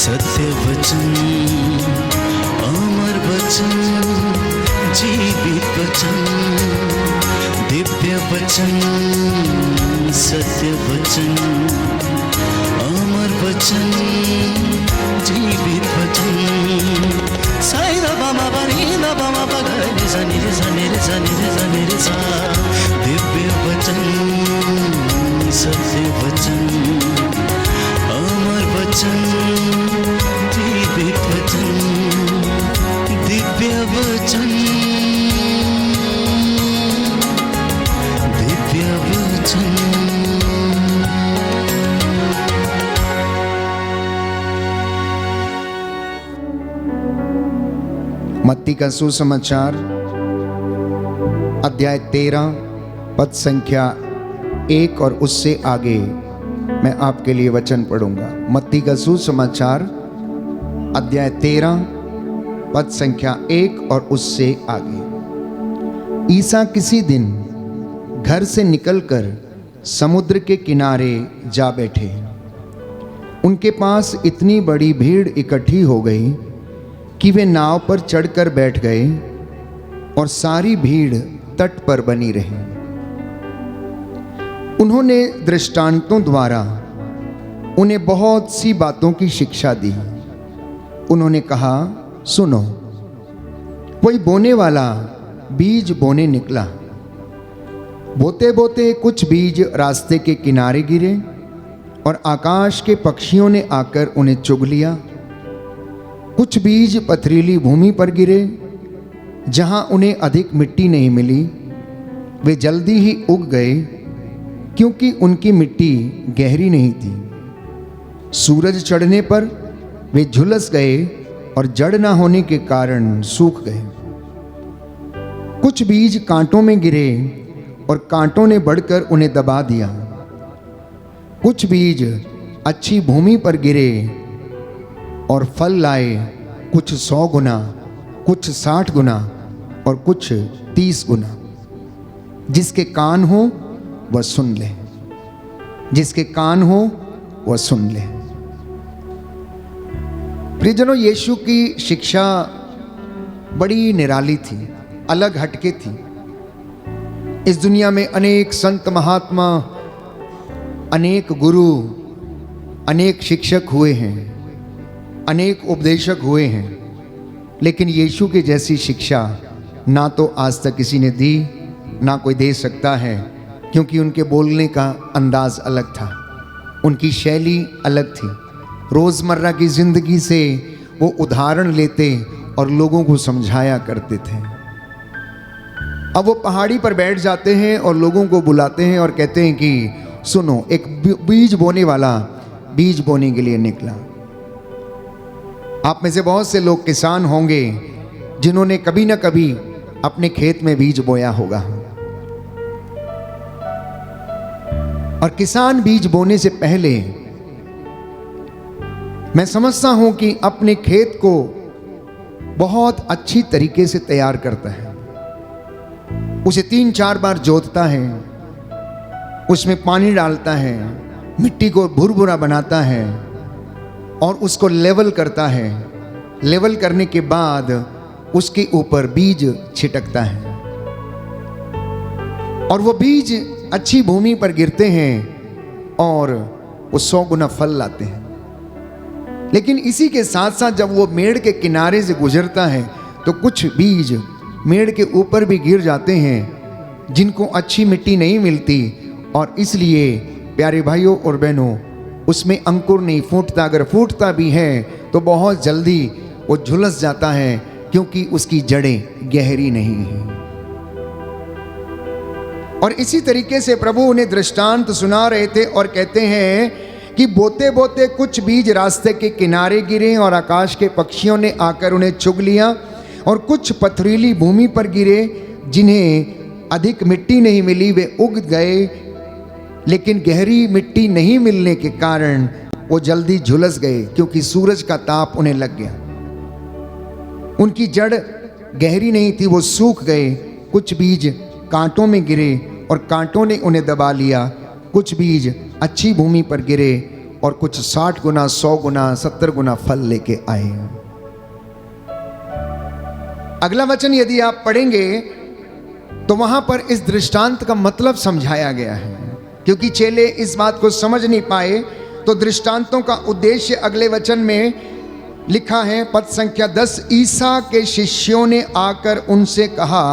सत्य वचन, अमर वचन, जीवित वचन, दिव्य वचन, सत्य वचन, अमर वचन, जीवित वचन। साई दा बामा बनी दा बामा बगरे रे सा नी रे सा नी रे सा नी रे सा नी रे सा। दिव्य वचन, सत्य वचन, अमर वचन, जीवित वचन, दिव्य वचन, दिव्य वचन। मत्ती का सुसमाचार अध्याय 13 पद संख्या 1 और उससे आगे मैं आपके लिए वचन पढ़ूंगा। मत्ती का सुसमाचार अध्याय 13 पद संख्या 1 और उससे आगे। ईसा किसी दिन घर से निकलकर समुद्र के किनारे जा बैठे। उनके पास इतनी बड़ी भीड़ इकट्ठी हो गई कि वे नाव पर चढ़कर बैठ गए और सारी भीड़ तट पर बनी रही। उन्होंने दृष्टांतों द्वारा उन्हें बहुत सी बातों की शिक्षा दी। उन्होंने कहा, सुनो, कोई बोने वाला बीज बोने निकला। बोते बोते कुछ बीज रास्ते के किनारे गिरे और आकाश के पक्षियों ने आकर उन्हें चुग लिया। कुछ बीज पथरीली भूमि पर गिरे, जहां उन्हें अधिक मिट्टी नहीं मिली। वे जल्दी ही उग गए, क्योंकि उनकी मिट्टी गहरी नहीं थी। सूरज चढ़ने पर वे झुलस गए और जड़ न होने के कारण सूख गए। कुछ बीज कांटों में गिरे और कांटों ने बढ़कर उन्हें दबा दिया। कुछ बीज अच्छी भूमि पर गिरे और फल लाए, कुछ 100 गुना, कुछ 60 गुना और कुछ 30 गुना। जिसके कान हो वह सुन ले, जिसके कान हो वह सुन ले। प्रियजनों, यीशु की शिक्षा बड़ी निराली थी, अलग हटके थी। इस दुनिया में अनेक संत महात्मा, अनेक गुरु, अनेक शिक्षक हुए हैं, अनेक उपदेशक हुए हैं, लेकिन यीशु की जैसी शिक्षा ना तो आज तक किसी ने दी, ना कोई दे सकता है, क्योंकि उनके बोलने का अंदाज अलग था, उनकी शैली अलग थी। रोज़मर्रा की ज़िंदगी से वो उदाहरण लेते और लोगों को समझाया करते थे। अब वो पहाड़ी पर बैठ जाते हैं और लोगों को बुलाते हैं और कहते हैं कि सुनो, एक बीज बोने वाला बीज बोने के लिए निकला। आप में से बहुत से लोग किसान होंगे जिन्होंने कभी ना कभी अपने खेत में बीज बोया होगा। और किसान बीज बोने से पहले मैं समझता हूं कि अपने खेत को बहुत अच्छी तरीके से तैयार करता है। उसे 3-4 बार जोतता है, उसमें पानी डालता है, मिट्टी को भुरभुरा बनाता है और उसको लेवल करता है। लेवल करने के बाद उसके ऊपर बीज छिटकता है और वो बीज अच्छी भूमि पर गिरते हैं और वो 100 गुना फल लाते हैं। लेकिन इसी के साथ साथ जब वो मेड़ के किनारे से गुजरता है तो कुछ बीज मेड़ के ऊपर भी गिर जाते हैं, जिनको अच्छी मिट्टी नहीं मिलती, और इसलिए प्यारे भाइयों और बहनों, उसमें अंकुर नहीं फूटता। अगर फूटता भी है तो बहुत जल्दी वो झुलस जाता है, क्योंकि उसकी जड़ें गहरी नहीं हैं। और इसी तरीके से प्रभु उन्हें दृष्टांत सुना रहे थे और कहते हैं कि बोते बोते कुछ बीज रास्ते के किनारे गिरे और आकाश के पक्षियों ने आकर उन्हें चुग लिया। और कुछ पथरीली भूमि पर गिरे, जिन्हें अधिक मिट्टी नहीं मिली। वे उग गए, लेकिन गहरी मिट्टी नहीं मिलने के कारण वो जल्दी झुलस गए, क्योंकि सूरज का ताप उन्हें लग गया। उनकी जड़ गहरी नहीं थी, वो सूख गए। कुछ बीज कांटों में गिरे और कांटों ने उन्हें दबा लिया। कुछ बीज अच्छी भूमि पर गिरे और कुछ 60 गुना, 100 गुना, 70 गुना फल लेके आए। अगला वचन यदि आप पढ़ेंगे तो वहां पर इस दृष्टांत का मतलब समझाया गया है, क्योंकि चेले इस बात को समझ नहीं पाए। तो दृष्टांतों का उद्देश्य अगले वचन में लिखा है, पद संख्या 10, ईसा के शिष्यों ने आकर उनसे कहा,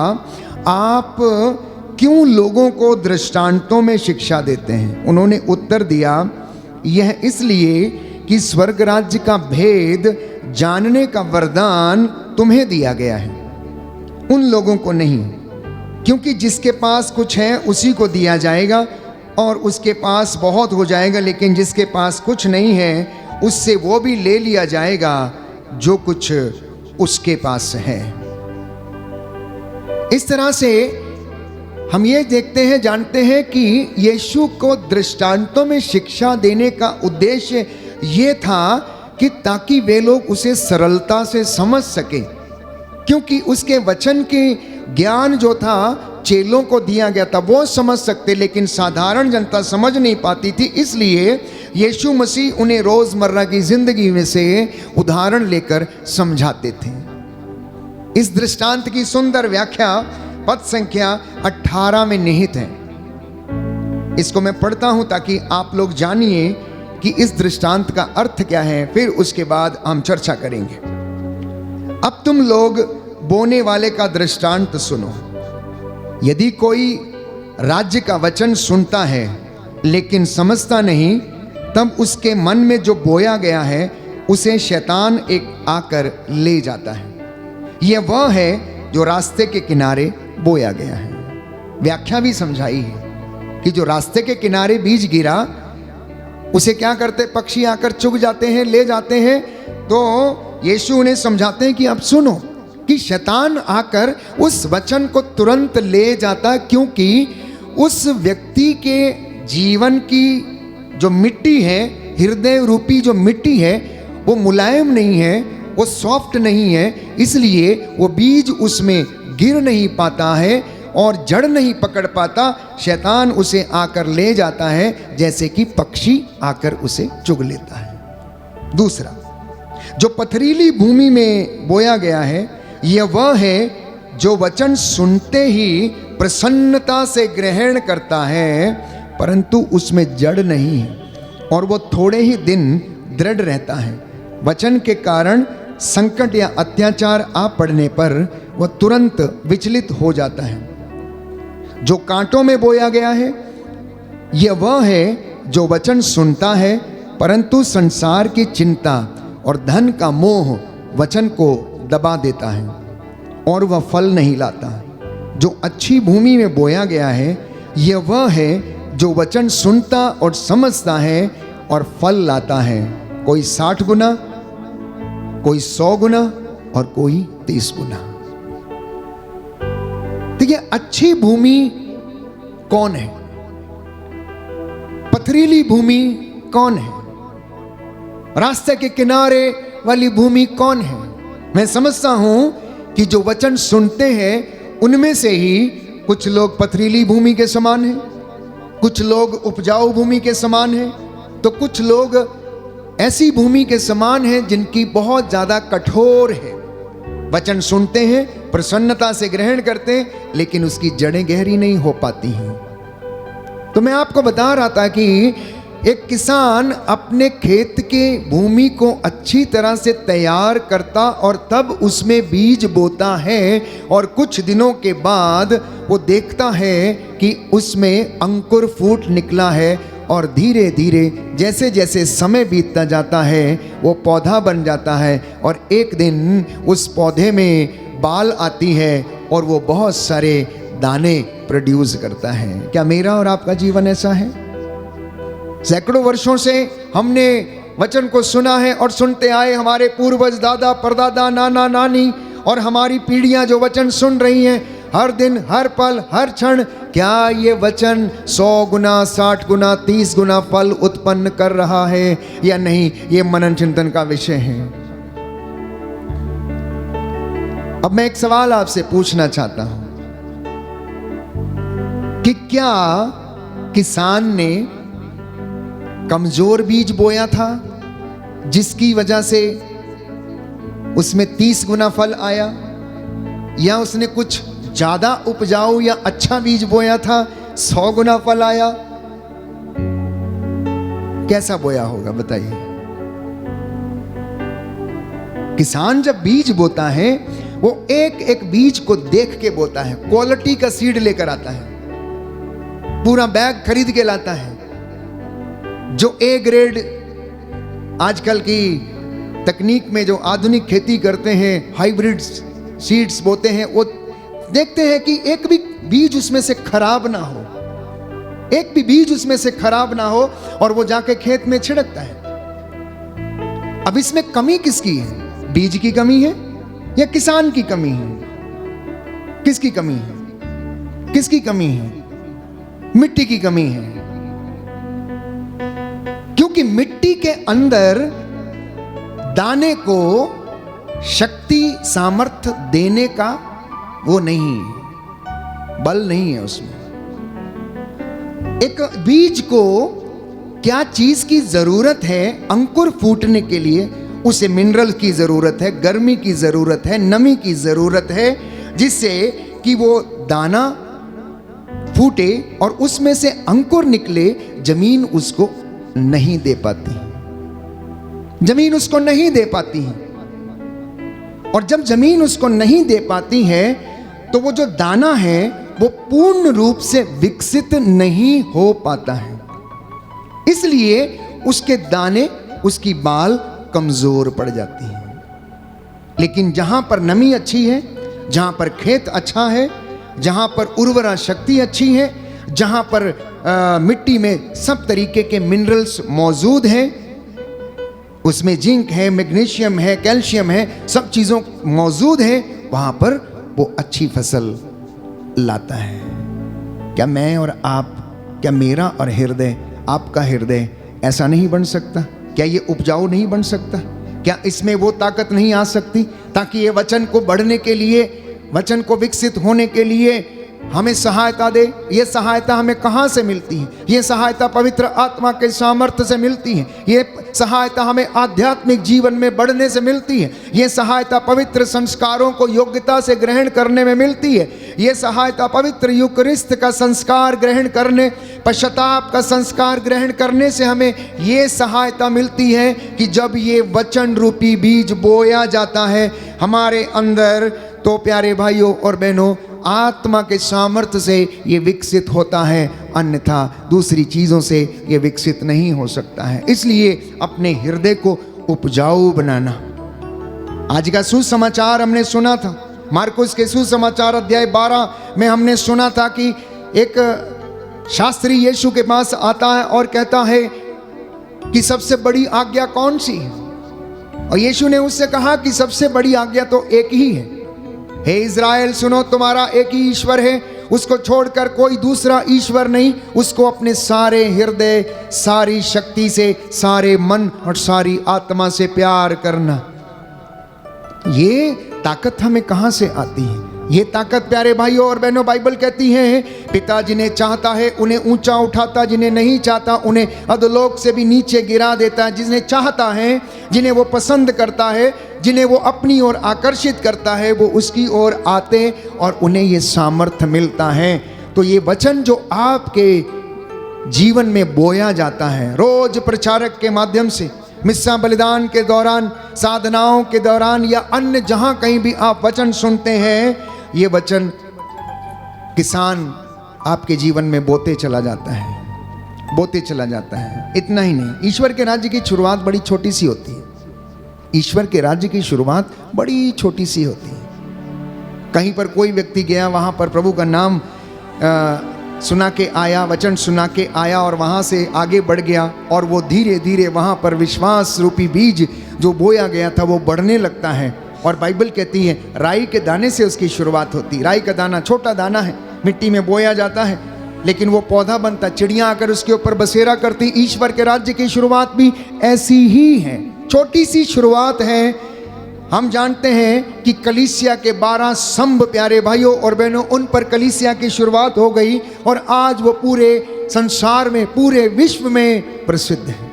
आप क्यों लोगों को दृष्टांतों में शिक्षा देते हैं? उन्होंने उत्तर दिया, यह इसलिए कि स्वर्ग राज्य का भेद जानने का वरदान तुम्हें दिया गया है, उन लोगों को नहीं। क्योंकि जिसके पास कुछ है उसी को दिया जाएगा और उसके पास बहुत हो जाएगा, लेकिन जिसके पास कुछ नहीं है उससे वो भी ले लिया जाएगा जो कुछ उसके पास है। इस तरह से हम ये देखते हैं, जानते हैं कि यीशु को दृष्टांतों में शिक्षा देने का उद्देश्य ये था कि ताकि वे लोग उसे सरलता से समझ सके, क्योंकि उसके वचन के ज्ञान जो था चेलों को दिया गया था वो समझ सकते, लेकिन साधारण जनता समझ नहीं पाती थी। इसलिए यीशु मसीह उन्हें रोजमर्रा की जिंदगी में से उदाहरण लेकर समझाते थे। इस दृष्टांत की सुंदर व्याख्या पद संख्या 18 में निहित है। इसको मैं पढ़ता हूं ताकि आप लोग जानिए कि इस दृष्टांत का अर्थ क्या है, फिर उसके बाद हम चर्चा करेंगे। अब तुम लोग बोने वाले का दृष्टांत सुनो। यदि कोई राज्य का वचन सुनता है लेकिन समझता नहीं, तब उसके मन में जो बोया गया है उसे शैतान एक आकर ले जाता है। यह वह है जो रास्ते के किनारे बोया गया है। व्याख्या भी समझाई है कि जो रास्ते के किनारे बीज गिरा उसे क्या करते, पक्षी आकर चुग जाते हैं, ले जाते हैं। तो यीशु उन्हें समझाते हैं कि अब सुनो कि शैतान आकर उस वचन को तुरंत ले जाता, क्योंकि उस व्यक्ति के जीवन की जो मिट्टी है, हृदय रूपी जो मिट्टी है, वो मुलायम नहीं है, वो सॉफ्ट नहीं है, इसलिए वो बीज उसमें गिर नहीं पाता है और जड़ नहीं पकड़ पाता। शैतान उसे आकर ले जाता है जैसे कि पक्षी आकर उसे चुग लेता है। दूसरा, जो पथरीली भूमि में बोया गया है, यह वह है जो वचन सुनते ही प्रसन्नता से ग्रहण करता है, परंतु उसमें जड़ नहीं है और वो थोड़े ही दिन दृढ़ रहता है। वचन के कारण संकट या अत्याचार आ पड़ने पर वह तुरंत विचलित हो जाता है। जो कांटों में बोया गया है, यह वह है जो वचन सुनता है, परंतु संसार की चिंता और धन का मोह वचन को दबा देता है और वह फल नहीं लाता। जो अच्छी भूमि में बोया गया है, यह वह है जो वचन सुनता और समझता है और फल लाता है, कोई 60 गुना, कोई 100 गुना और कोई 30 गुना। तो ये अच्छी भूमि कौन है? पथरीली भूमि कौन है? रास्ते के किनारे वाली भूमि कौन है? मैं समझता हूं कि जो वचन सुनते हैं उनमें से ही कुछ लोग पथरीली भूमि के समान हैं, कुछ लोग उपजाऊ भूमि के समान हैं, तो कुछ लोग ऐसी भूमि के समान हैं जिनकी बहुत ज्यादा कठोर है। वचन सुनते हैं, प्रसन्नता से ग्रहण करते हैं, लेकिन उसकी जड़ें गहरी नहीं हो पाती हैं। तो मैं आपको बता रहा था कि एक किसान अपने खेत के भूमि को अच्छी तरह से तैयार करता और तब उसमें बीज बोता है और कुछ दिनों के बाद वो देखता है कि उसमें अंकुर फूट निकला है और धीरे धीरे जैसे जैसे समय बीतता जाता है वो पौधा बन जाता है और एक दिन उस पौधे में बाल आती है और वो बहुत सारे दाने प्रोड्यूस करता है। क्या मेरा और आपका जीवन ऐसा है? सैकड़ों वर्षों से हमने वचन को सुना है और सुनते आए, हमारे पूर्वज, दादा, परदादा, नाना, नानी और हमारी पीढ़ियां जो वचन सुन रही हैं हर दिन, हर पल, हर क्षण, क्या ये वचन 100 गुना, 60 गुना, 30 गुना फल उत्पन्न कर रहा है या नहीं? ये मनन चिंतन का विषय है। अब मैं एक सवाल आपसे पूछना चाहता हूं कि क्या किसान ने कमजोर बीज बोया था, जिसकी वजह से उसमें 30 गुना फल आया, या उसने कुछ ज्यादा उपजाऊ या अच्छा बीज बोया था, 100 गुना फल आया? कैसा बोया होगा बताइए? किसान जब बीज बोता है वो एक एक बीज को देख के बोता है, क्वालिटी का सीड लेकर आता है, पूरा बैग खरीद के लाता है। जो ए ग्रेड आजकल की तकनीक में जो आधुनिक खेती करते हैं, हाइब्रिड सीड्स बोते हैं, वो देखते हैं कि एक भी बीज उसमें से खराब ना हो, एक भी बीज उसमें से खराब ना हो, और वो जाके खेत में छिड़कता है। अब इसमें कमी किसकी है? बीज की कमी है या किसान की कमी है? किसकी कमी है? किसकी कमी है? मिट्टी की कमी है। क्योंकि मिट्टी के अंदर दाने को शक्ति सामर्थ्य देने का वो नहीं है, बल नहीं है उसमें। एक बीज को क्या चीज की जरूरत है अंकुर फूटने के लिए? उसे मिनरल की जरूरत है, गर्मी की जरूरत है, नमी की जरूरत है, जिससे कि वो दाना फूटे और उसमें से अंकुर निकले। जमीन उसको नहीं दे पाती, जमीन उसको नहीं दे पाती है। और जब जमीन उसको नहीं दे पाती है तो वो जो दाना है वो पूर्ण रूप से विकसित नहीं हो पाता है। इसलिए उसके दाने, उसकी बाल कमजोर पड़ जाती है। लेकिन जहां पर नमी अच्छी है, जहां पर खेत अच्छा है, जहां पर उर्वरा शक्ति अच्छी है, जहां पर मिट्टी में सब तरीके के मिनरल्स मौजूद हैं, उसमें जिंक है, मैग्नीशियम है, कैल्शियम है, सब चीजों मौजूद है, वहां पर वो अच्छी फसल लाता है। क्या मैं और आप, क्या मेरा और हृदय, आपका हृदय ऐसा नहीं बन सकता? क्या ये उपजाऊ नहीं बन सकता? क्या इसमें वो ताकत नहीं आ सकती ताकि ये वचन को बढ़ने के लिए, वचन को विकसित होने के लिए हमें सहायता दे? ये सहायता हमें कहाँ से मिलती है? ये सहायता पवित्र आत्मा के सामर्थ्य से मिलती है। ये सहायता हमें आध्यात्मिक जीवन में बढ़ने से मिलती है। ये सहायता पवित्र संस्कारों को योग्यता से ग्रहण करने में मिलती है। ये सहायता पवित्र यूकरिस्त का संस्कार ग्रहण करने, पश्चाताप का संस्कार ग्रहण करने से हमें ये सहायता मिलती है कि जब ये वचन रूपी बीज बोया जाता है हमारे अंदर, तो प्यारे भाइयों और बहनों, आत्मा के सामर्थ्य से ये विकसित होता है, अन्यथा दूसरी चीज़ों से ये विकसित नहीं हो सकता है। इसलिए अपने हृदय को उपजाऊ बनाना। आज का सुसमाचार हमने सुना था, मार्कुस के सुसमाचार अध्याय 12 में हमने सुना था कि एक शास्त्री यीशु के पास आता है और कहता है कि सबसे बड़ी आज्ञा कौन सी है? और यीशु ने उससे कहा कि सबसे बड़ी आज्ञा तो एक ही है, हे इज़राइल सुनो, तुम्हारा एक ही ईश्वर है, उसको छोड़कर कोई दूसरा ईश्वर नहीं, उसको अपने सारे हृदय, सारी शक्ति से, सारे मन और सारी आत्मा से प्यार करना। ये ताकत हमें कहाँ से आती है? ये ताकत प्यारे भाइयों और बहनों, बाइबल कहती है पिता जिन्हें चाहता है उन्हें ऊंचा उठाता, जिन्हें नहीं चाहता उन्हें अधोलोक से भी नीचे गिरा देता है। जिन्हें चाहता है, जिन्हें वो पसंद करता है, जिन्हें वो अपनी ओर आकर्षित करता है, वो उसकी ओर आते और उन्हें ये सामर्थ्य मिलता है। तो ये वचन जो आपके जीवन में बोया जाता है, रोज प्रचारक के माध्यम से, मिस्सा बलिदान के दौरान, साधनाओं के दौरान, या अन्य जहां कहीं भी आप वचन सुनते हैं, ये वचन किसान आपके जीवन में बोते चला जाता है, बोते चला जाता है। इतना ही नहीं, ईश्वर के राज्य की शुरुआत बड़ी छोटी सी होती है। ईश्वर के राज्य की शुरुआत बड़ी छोटी सी होती है। कहीं पर कोई व्यक्ति गया, वहाँ पर प्रभु का नाम सुना के आया, वचन सुना के आया और वहाँ से आगे बढ़ गया, और वो धीरे धीरे वहाँ पर विश्वास रूपी बीज जो बोया गया था वो बढ़ने लगता है। और बाइबल कहती है राई के दाने से उसकी शुरुआत होती। राई का दाना छोटा दाना है, मिट्टी में बोया जाता है, लेकिन वो पौधा बनता, चिड़ियाँ आकर उसके ऊपर बसेरा करती। ईश्वर के राज्य की शुरुआत भी ऐसी ही है, छोटी सी शुरुआत है। हम जानते हैं कि कलीसिया के 12 स्तंभ, प्यारे भाइयों और बहनों, उन पर कलीसिया की शुरुआत हो गई और आज वो पूरे संसार में, पूरे विश्व में प्रसिद्ध है।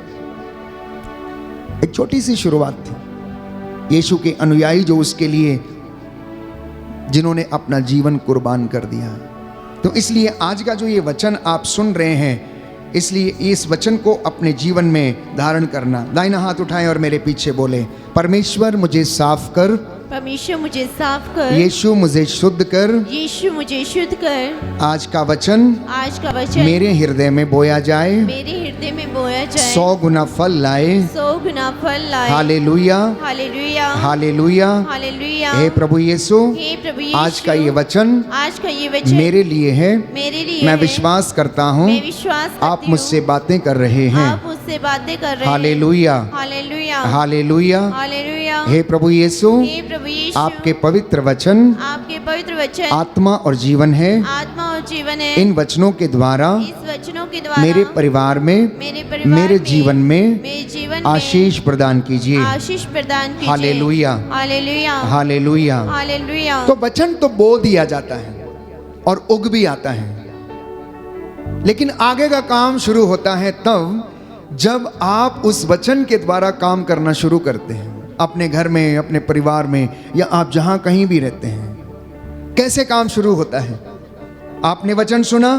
एक छोटी सी शुरुआत थी। यीशु के अनुयायी जो उसके लिए, जिन्होंने अपना जीवन कुर्बान कर दिया। तो इसलिए आज का जो ये वचन आप सुन रहे हैं, इसलिए इस वचन को अपने जीवन में धारण करना। दाहिना हाथ उठाएं और मेरे पीछे बोले, परमेश्वर मुझे साफ कर, परमेश्वर मुझे साफ कर, यीशु मुझे शुद्ध कर। यीशु मुझे शुद्ध कर। आज का वचन आज का वचन मेरे हृदय में बोया जाए, मेरे हृदय में बोया जाए, 100 गुना फल लाए। 100 गुना फल लाए। Hallelujah, hallelujah, hallelujah. हालेलुया। हे प्रभु यीशु, हे प्रभु यीशु, आज का ये वचन आज का ये वचन मेरे लिए है। मेरे लिए मैं है। विश्वास करता हूँ मैं विश्वास करती आप मुझसे बातें कर रहे हूँ, हैं। आप मुझसे बातें कर रहे हैं। Hallelujah, hallelujah, hallelujah. हालेलुया। हे प्रभु यीशु, हे प्रभु यीशु, आपके पवित्र वचन आपके पवित्र वचन आत्मा और जीवन है। आत्मा और जीवन है। इन वचनों के द्वारा इस वचनों के द्वारा मेरे परिवार में, मेरे परिवार मेरे में, जीवन में मेरे जीवन में आशीष प्रदान कीजिए। आशीष प्रदान कीजिए। Hallelujah, hallelujah, hallelujah. हालेलुया। तो वचन तो बो दिया जाता है और उग भी आता है, लेकिन आगे का काम शुरू होता है तब जब आप उस वचन के द्वारा काम करना शुरू करते हैं, अपने घर में, अपने परिवार में, या आप जहां कहीं भी रहते हैं। कैसे काम शुरू होता है? आपने वचन सुना,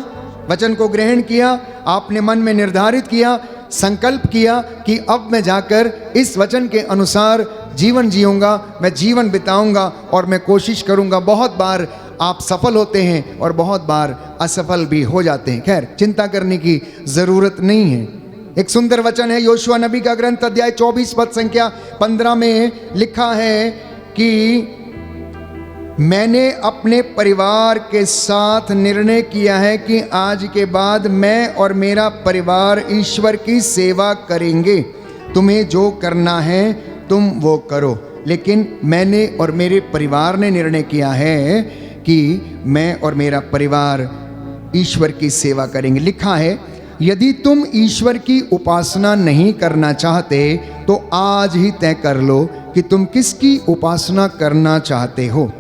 वचन को ग्रहण किया, आपने मन में निर्धारित किया, संकल्प किया कि अब मैं जाकर इस वचन के अनुसार जीवन जीऊंगा, मैं जीवन बिताऊंगा और मैं कोशिश करूंगा। बहुत बार आप सफल होते हैं और बहुत बार असफल भी हो जाते हैं। खैर, चिंता करने की जरूरत नहीं है। एक सुंदर वचन है, योशुआ नबी का ग्रंथ अध्याय 24 पद संख्या 15 में लिखा है कि मैंने अपने परिवार के साथ निर्णय किया है कि आज के बाद मैं और मेरा परिवार ईश्वर की सेवा करेंगे। तुम्हें जो करना है तुम वो करो, लेकिन मैंने और मेरे परिवार ने निर्णय किया है कि मैं और मेरा परिवार ईश्वर की सेवा करेंगे। लिखा है, यदि तुम ईश्वर की उपासना नहीं करना चाहते तो आज ही तय कर लो कि तुम किसकी उपासना करना चाहते हो।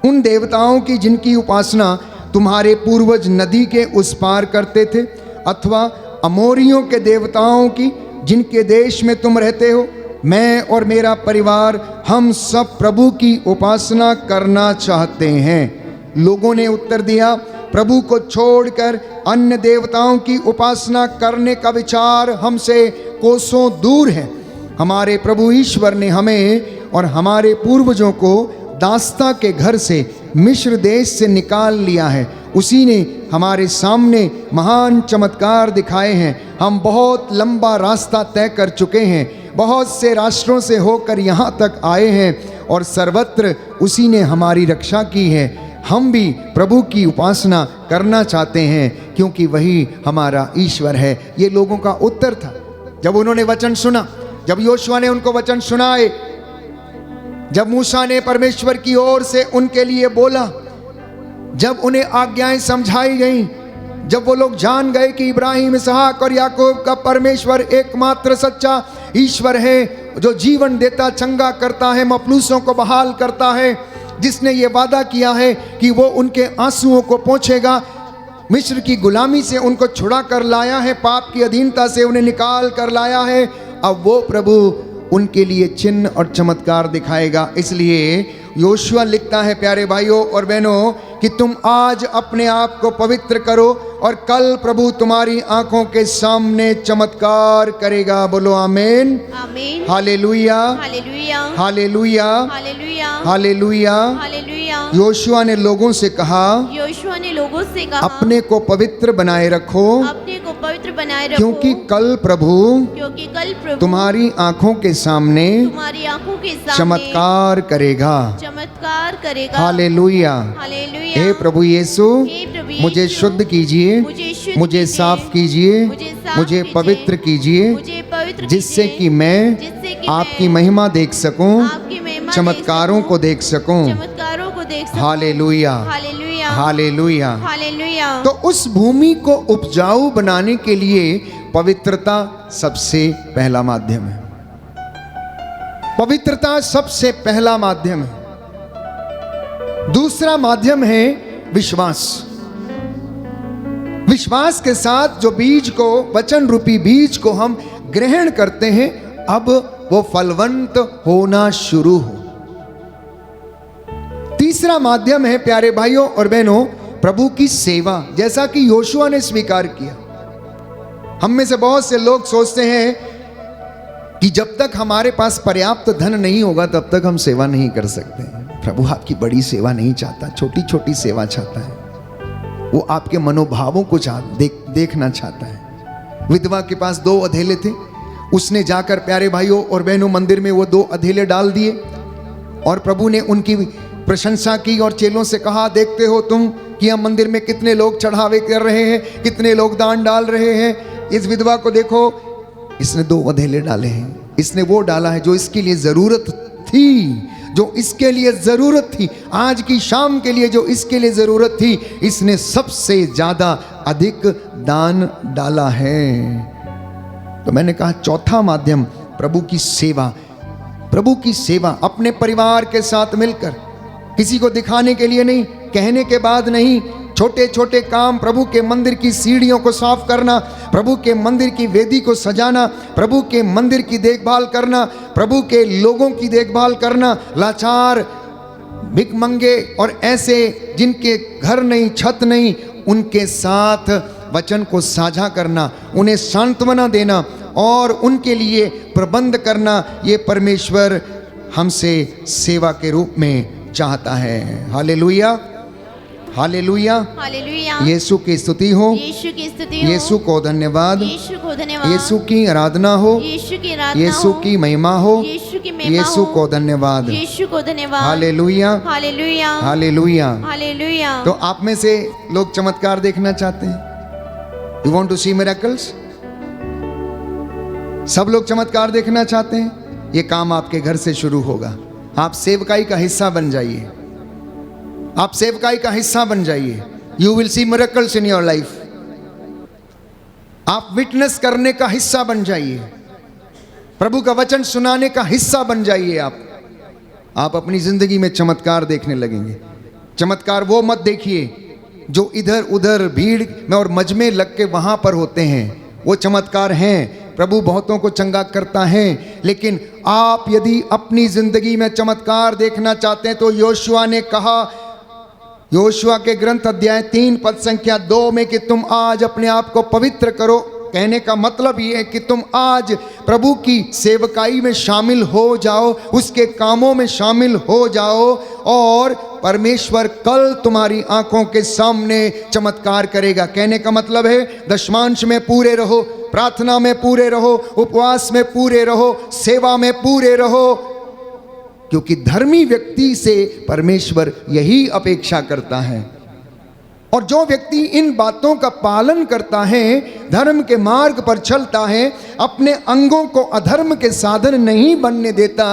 उन देवताओं की जिनकी उपासना तुम्हारे पूर्वज नदी के उस पार करते थे, अथवा अमोरियों के देवताओं की जिनके देश में तुम रहते हो। मैं और मेरा परिवार हम सब प्रभु की उपासना करना चाहते हैं। लोगों ने उत्तर दिया, प्रभु को छोड़कर अन्य देवताओं की उपासना करने का विचार हमसे कोसों दूर है। हमारे प्रभु ईश्वर ने हमें और हमारे पूर्वजों को दास्ता के घर से, मिस्र देश से निकाल लिया है। उसी ने हमारे सामने महान चमत्कार दिखाए हैं। हम बहुत लंबा रास्ता तय कर चुके हैं, बहुत से राष्ट्रों से होकर यहाँ तक आए हैं और सर्वत्र उसी ने हमारी रक्षा की है। हम भी प्रभु की उपासना करना चाहते हैं क्योंकि वही हमारा ईश्वर है। ये लोगों का उत्तर था जब उन्होंने वचन सुना, जब योशुआ ने उनको वचन सुनाए, जब मूसा ने परमेश्वर की ओर से उनके लिए बोला, जब उन्हें आज्ञाएं समझाई गईं, जब वो लोग जान गए कि इब्राहिम, इसहाक और याकूब का परमेश्वर एकमात्र सच्चा ईश्वर है, जो जीवन देता, चंगा करता है, मफलूसों को बहाल करता है, जिसने ये वादा किया है कि वो उनके आंसुओं को पोंछेगा, मिस्र की गुलामी से उनको छुड़ा कर लाया है, पाप की अधीनता से उन्हें निकाल कर लाया है। अब वो प्रभु उनके लिए चिन्ह और चमत्कार दिखाएगा। इसलिए योशुआ लिखता है, प्यारे भाइयों और बहनों, कि तुम आज अपने आप को पवित्र करो और कल प्रभु तुम्हारी आंखों के सामने चमत्कार करेगा। बोलो आमीन, आमीन, hallelujah, hallelujah, hallelujah, hallelujah, hallelujah. Hallelujah. योशुआ ने लोगों से कहा, योशुआ ने लोगों से कहा, अपने को पवित्र बनाए रखो, अपने को पवित्र बनाए रखो, क्योंकि कल प्रभु तुम्हारी आंखों के सामने तुम्हारी आंखों के सामने चमत्कार करेगा। चमत्कार करेगा। Hallelujah, hallelujah. हे प्रभु यीशु, हे प्रभु मुझे यीशु, शुद्ध कीजिए, मुझे साफ कीजिए, मुझे पवित्र कीजिए, मुझे पवित्र जिससे कीजिए, कि मैं जिससे कि आपकी मैं महिमा देख सकूं, आपकी महिमा चमत्कारों देख को देख सकूं। चमत्कारों को देख सकूं। Hallelujah, hallelujah, hallelujah. हालेलुया। तो उस भूमि को उपजाऊ बनाने के लिए पवित्रता सबसे पहला माध्यम है। पवित्रता सबसे पहला माध्यम है। दूसरा माध्यम है विश्वास। विश्वास के साथ जो बीज को, वचन रूपी बीज को हम ग्रहण करते हैं, अब वो फलवंत होना शुरू हो। तीसरा माध्यम है प्यारे भाइयों और बहनों, प्रभु की सेवा, जैसा कि योशुआ ने स्वीकार किया। हम में से बहुत से लोग सोचते हैं कि जब तक हमारे पास पर्याप्त धन नहीं होगा तब तक हम सेवा नहीं कर सकते। प्रभु आपकी बड़ी सेवा नहीं चाहता, छोटी छोटी सेवा चाहता है। वो आपके मनोभावों को देखना चाहता है। विधवा के पास 2 अधेले थे, उसने जाकर प्यारे भाइयों और बहनों मंदिर में वो 2 अधेले डाल दिए और प्रभु ने उनकी प्रशंसा की और चेलों से कहा, देखते हो तुम कि हम मंदिर में कितने लोग चढ़ावे कर रहे हैं, कितने लोग दान डाल रहे हैं। इस विधवा को देखो, इसने 2 अधेले डाले हैं। इसने वो डाला है जो इसके लिए जरूरत थी, जो इसके लिए जरूरत थी, आज की शाम के लिए जो इसके लिए जरूरत थी, इसने सबसे ज्यादा अधिक दान डाला है। तो मैंने कहा चौथा माध्यम प्रभु की सेवा। प्रभु की सेवा अपने परिवार के साथ मिलकर, किसी को दिखाने के लिए नहीं, कहने के बाद नहीं, छोटे छोटे काम, प्रभु के मंदिर की सीढ़ियों को साफ करना, प्रभु के मंदिर की वेदी को सजाना, प्रभु के मंदिर की देखभाल करना, प्रभु के लोगों की देखभाल करना, लाचार, भिखमंगे और ऐसे जिनके घर नहीं, छत नहीं, उनके साथ वचन को साझा करना, उन्हें सांत्वना देना और उनके लिए प्रबंध करना, ये परमेश्वर हमसे सेवा के रूप में चाहता है। Hallelujah, hallelujah, hallelujah. यीशु की स्तुति हो, यीशु की स्तुति हो, यीशु को धन्यवाद, यीशु को धन्यवाद, यीशु की आराधना हो, यीशु की आराधना यीशु हो, की महिमा हो, यीशु की महिमा यीशु हो, को धन्यवाद, यीशु को धन्यवाद। Hallelujah, hallelujah, hallelujah. हालेलुया। तो आप में से लोग चमत्कार देखना चाहते हैं? You want to see miracles? सब लोग चमत्कार देखना चाहते हैं? ये काम आपके घर से शुरू होगा। आप सेवकाई का हिस्सा बन जाइए, आप सेवकाई का हिस्सा बन जाइए। You will see miracles in your life. आप विटनेस करने का हिस्सा बन जाइए, प्रभु का वचन सुनाने का हिस्सा बन जाइए। आप अपनी जिंदगी में चमत्कार देखने लगेंगे। चमत्कार वो मत देखिए जो इधर उधर भीड़ में और मजमे लग के वहां पर होते हैं, वो चमत्कार हैं। प्रभु बहुतों को चंगा करता है, लेकिन आप यदि अपनी जिंदगी में चमत्कार देखना चाहते हैं तो योशुआ ने कहा, योशुआ के ग्रंथ अध्याय 3 पद संख्या 2 में, कि तुम आज अपने आप को पवित्र करो। कहने का मतलब ये है कि तुम आज प्रभु की सेवकाई में शामिल हो जाओ, उसके कामों में शामिल हो जाओ और परमेश्वर कल तुम्हारी आंखों के सामने चमत्कार करेगा। कहने का मतलब है दशमांश में पूरे रहो, प्रार्थना में पूरे रहो, उपवास में पूरे रहो, सेवा में पूरे रहो, क्योंकि धर्मी व्यक्ति से परमेश्वर यही अपेक्षा करता है। और जो व्यक्ति इन बातों का पालन करता है, धर्म के मार्ग पर चलता है, अपने अंगों को अधर्म के साधन नहीं बनने देता,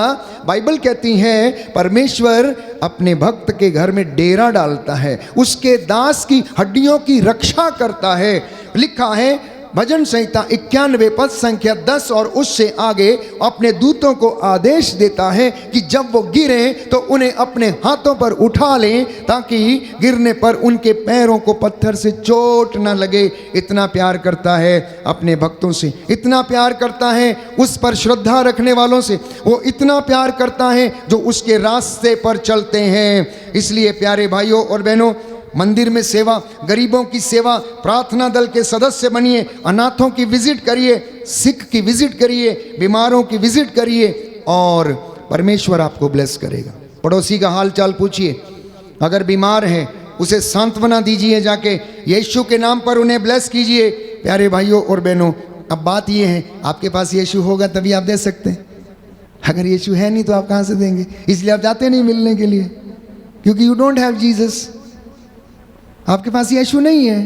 बाइबल कहती है परमेश्वर अपने भक्त के घर में डेरा डालता है, उसके दास की हड्डियों की रक्षा करता है। लिखा है भजन संहिता 91 पद संख्या 10 और उससे आगे, अपने दूतों को आदेश देता है कि जब वो गिरें तो उन्हें अपने हाथों पर उठा लें, ताकि गिरने पर उनके पैरों को पत्थर से चोट न लगे। इतना प्यार करता है अपने भक्तों से, इतना प्यार करता है उस पर श्रद्धा रखने वालों से, वो इतना प्यार करता है जो उसके रास्ते पर चलते हैं। इसलिए प्यारे भाइयों और बहनों, मंदिर में सेवा, गरीबों की सेवा, प्रार्थना दल के सदस्य बनिए, अनाथों की विजिट करिए, सिख की विजिट करिए, बीमारों की विजिट करिए और परमेश्वर आपको ब्लेस करेगा। पड़ोसी का हाल चाल पूछिए, अगर बीमार है उसे सांत्वना दीजिए, जाके यीशु के नाम पर उन्हें ब्लेस कीजिए। प्यारे भाइयों और बहनों, अब बात यह है, आपके पास यीशु होगा तभी आप दे सकते हैं। अगर यीशु है नहीं तो आप कहाँ से देंगे? इसलिए आप जाते नहीं मिलने के लिए, क्योंकि यू डोंट हैव जीसस। आपके पास यीशु नहीं है।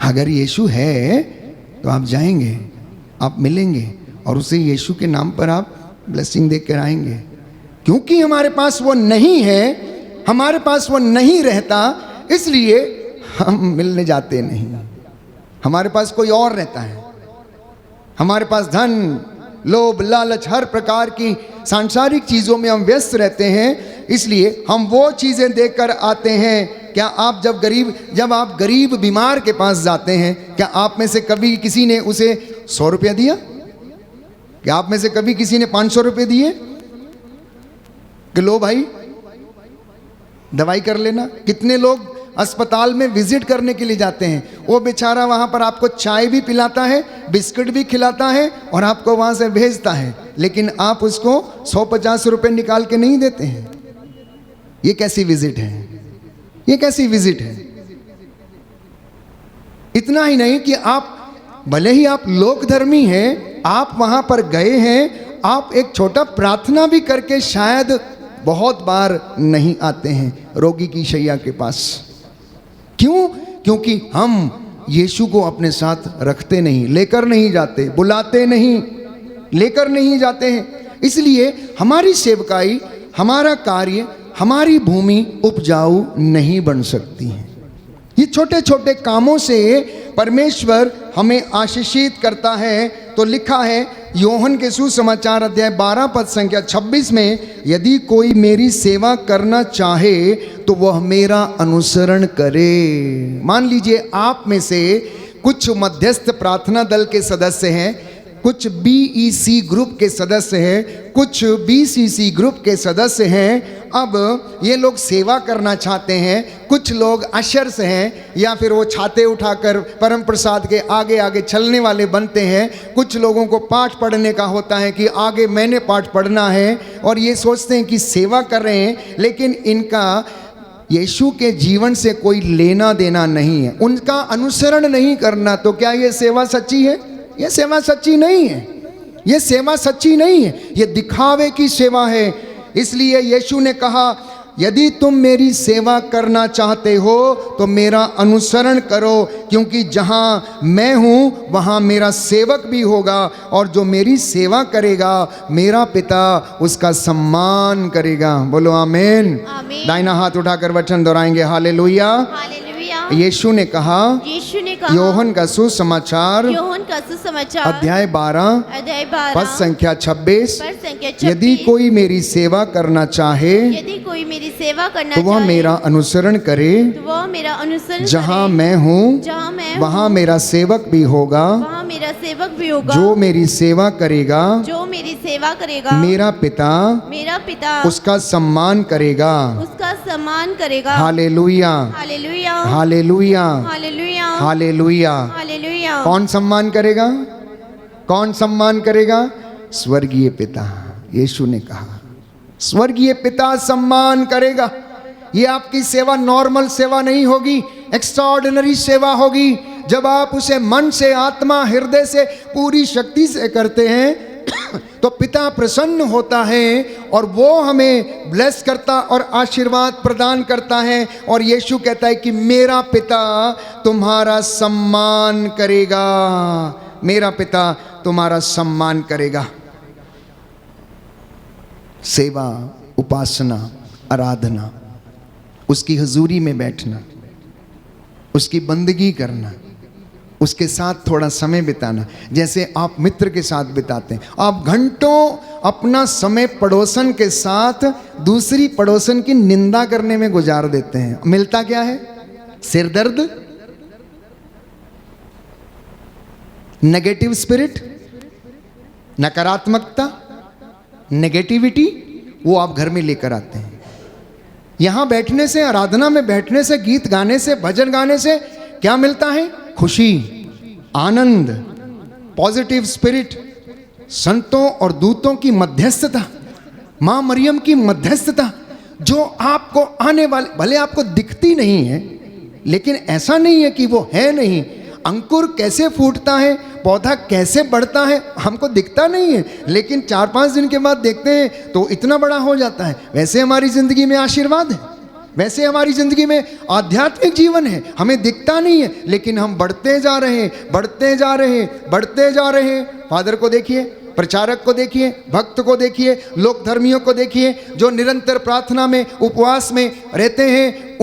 अगर यीशु है तो आप जाएंगे, आप मिलेंगे और उसे यीशु के नाम पर आप ब्लेसिंग देकर आएंगे। क्योंकि हमारे पास वो नहीं है, हमारे पास वो नहीं रहता, इसलिए हम मिलने जाते नहीं। हमारे पास कोई और रहता है। हमारे पास धन, लोभ, लालच, हर प्रकार की सांसारिक चीज़ों में हम व्यस्त रहते हैं, इसलिए हम वो चीज़ें देकर आते हैं क्या आप जब आप गरीब बीमार के पास जाते हैं, क्या आप में से कभी किसी ने उसे 100 रुपया दिया? क्या आप में से कभी किसी ने 500 रुपये दिए कि लो भाई दवाई कर लेना? कितने लोग अस्पताल में विजिट करने के लिए जाते हैं, वो बेचारा वहाँ पर आपको चाय भी पिलाता है, बिस्किट भी खिलाता है और आपको वहाँ से भेजता है, लेकिन आप उसको 150 रुपये निकाल के नहीं देते हैं। ये कैसी विजिट है? ये कैसी विजिट है? इतना ही नहीं कि आप भले ही आप लोकधर्मी हैं, आप वहाँ पर गए हैं, आप एक छोटा प्रार्थना भी करके शायद बहुत बार नहीं आते हैं रोगी की शैया के पास। क्यों? क्योंकि हम यीशु को अपने साथ रखते नहीं, लेकर नहीं जाते, बुलाते नहीं, लेकर नहीं जाते हैं। इसलिए हमारी सेवकाई, हमारा कार्य, हमारी भूमि उपजाऊ नहीं बन सकती है। ये छोटे छोटे कामों से परमेश्वर हमें आशीषित करता है। तो लिखा है योहन के सुसमाचार अध्याय 12 पद संख्या 26 में, यदि कोई मेरी सेवा करना चाहे तो वह मेरा अनुसरण करे। मान लीजिए आप में से कुछ मध्यस्थ प्रार्थना दल के सदस्य हैं, कुछ बीईसी ग्रुप के सदस्य हैं, कुछ बीसीसी ग्रुप के सदस्य हैं। अब ये लोग सेवा करना चाहते हैं, कुछ लोग अशर्स हैं या फिर वो छाते उठाकर परम प्रसाद के आगे आगे चलने वाले बनते हैं। कुछ लोगों को पाठ पढ़ने का होता है कि आगे मैंने पाठ पढ़ना है, और ये सोचते हैं कि सेवा कर रहे हैं, लेकिन इनका यीशु के जीवन से कोई लेना देना नहीं है, उनका अनुसरण नहीं करना। तो क्या ये सेवा सच्ची है? ये सेवा सच्ची नहीं है। ये सेवा सच्ची नहीं है, ये दिखावे की सेवा है। इसलिए यीशु ने कहा यदि तुम मेरी सेवा करना चाहते हो तो मेरा अनुसरण करो, क्योंकि जहाँ मैं हूँ वहाँ मेरा सेवक भी होगा, और जो मेरी सेवा करेगा मेरा पिता उसका सम्मान करेगा। बोलो आमीन। आमीन। दाहिना हाथ उठाकर वचन दोहराएंगे, हालेलुया। हालेलुया। यीशु ने कहा योहन का सुसमाचार अध्याय 12 पद संख्या 26, यदि कोई मेरी सेवा करना चाहे तो वह मेरा अनुसरण करे, जहाँ मैं हूँ वहाँ मेरा सेवक भी होगा, जो मेरी सेवा करेगा मेरा पिता उसका सम्मान करेगा। Hallelujah, hallelujah, hallelujah. कौन सम्मान करेगा? कौन सम्मान करेगा? स्वर्गीय पिता। यीशु ने कहा स्वर्गीय पिता सम्मान करेगा। ये आपकी सेवा नॉर्मल सेवा नहीं होगी, एक्स्ट्राऑर्डिनरी सेवा होगी। जब आप उसे मन से, आत्मा, हृदय से, पूरी शक्ति से करते हैं तो पिता प्रसन्न होता है और वो हमें ब्लेस करता और आशीर्वाद प्रदान करता है। और यीशु कहता है कि मेरा पिता तुम्हारा सम्मान करेगा, मेरा पिता तुम्हारा सम्मान करेगा। सेवा, उपासना, आराधना, उसकी हुजूरी में बैठना, उसकी बंदगी करना, उसके साथ थोड़ा समय बिताना, जैसे आप मित्र के साथ बिताते हैं। आप घंटों अपना समय पड़ोसन के साथ दूसरी पड़ोसन की निंदा करने में गुजार देते हैं। मिलता क्या है? सिरदर्द, नेगेटिव स्पिरिट, नकारात्मकता, नेगेटिविटी, वो आप घर में लेकर आते हैं। यहां बैठने से, आराधना में बैठने से, गीत गाने से, भजन गाने से क्या मिलता है? खुशी, आनंद, पॉजिटिव स्पिरिट, संतों और दूतों की मध्यस्थता, मां मरियम की मध्यस्थता, जो आपको आने वाले, भले आपको दिखती नहीं है लेकिन ऐसा नहीं है कि वो है नहीं। अंकुर कैसे फूटता है, पौधा कैसे बढ़ता है, हमको दिखता नहीं है, लेकिन 4-5 दिन के बाद देखते हैं तो इतना बड़ा हो जाता है। वैसे हमारी जिंदगी में आशीर्वाद है, वैसे हमारी जिंदगी में आध्यात्मिक जीवन है। हमें दिखता नहीं है लेकिन हम बढ़ते जा रहे हैं, बढ़ते जा रहे हैं, बढ़ते जा रहे हैं। फादर को देखिए, प्रचारक को देखिए, भक्त को देखिए, लोक धर्मियों को देखिए, जो निरंतर प्रार्थना में, उपवास में रहते हैं,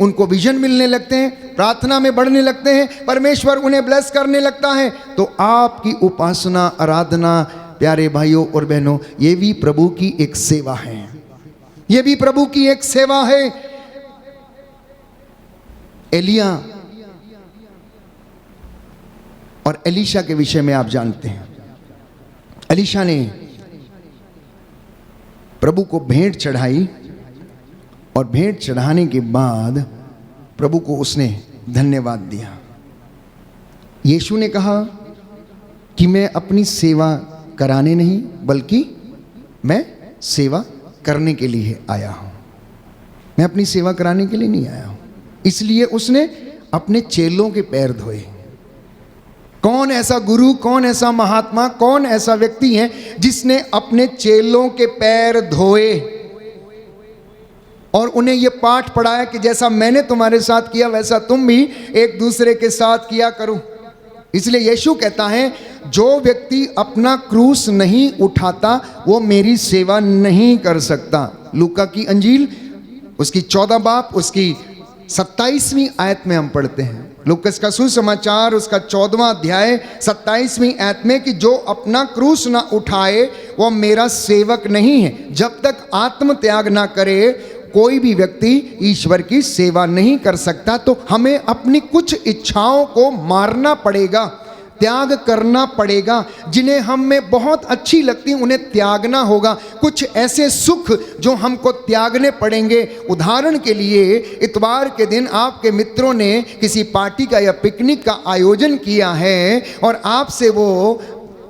उनको विजन मिलने लगते हैं, प्रार्थना में बढ़ने लगते हैं, परमेश्वर उन्हें ब्लेस करने लगता है। तो आपकी उपासना, आराधना, प्यारे भाइयों और बहनों, ये भी प्रभु की एक सेवा है, ये भी प्रभु की एक सेवा है। एलिया और एलीशा के विषय में आप जानते हैं। एलीशा ने प्रभु को भेंट चढ़ाई और भेंट चढ़ाने के बाद प्रभु को उसने धन्यवाद दिया। यीशु ने कहा कि मैं अपनी सेवा कराने नहीं बल्कि मैं सेवा करने के लिए आया हूं। मैं अपनी सेवा कराने के लिए नहीं आया हूं। इसलिए उसने अपने चेलों के पैर धोए। कौन ऐसा गुरु, कौन ऐसा महात्मा, कौन ऐसा व्यक्ति है जिसने अपने चेलों के पैर धोए और उन्हें यह पाठ पढ़ाया कि जैसा मैंने तुम्हारे साथ किया वैसा तुम भी एक दूसरे के साथ किया करो। इसलिए यीशु कहता है जो व्यक्ति अपना क्रूस नहीं उठाता वो मेरी सेवा नहीं कर सकता। लूका की अंजील उसकी 14 बाब उसकी 27वीं आयत में हम पढ़ते हैं। लूकस का सुसमाचार उसका 14वां अध्याय 27वीं आयत में कि जो अपना क्रूस ना उठाए वो मेरा सेवक नहीं है। जब तक आत्म त्याग ना करे कोई भी व्यक्ति ईश्वर की सेवा नहीं कर सकता। तो हमें अपनी कुछ इच्छाओं को मारना पड़ेगा, त्याग करना पड़ेगा। जिन्हें हम में बहुत अच्छी लगती उन्हें त्यागना होगा। कुछ ऐसे सुख जो हमको त्यागने पड़ेंगे। उदाहरण के लिए इतवार के दिन आपके मित्रों ने किसी पार्टी का या पिकनिक का आयोजन किया है और आपसे वो,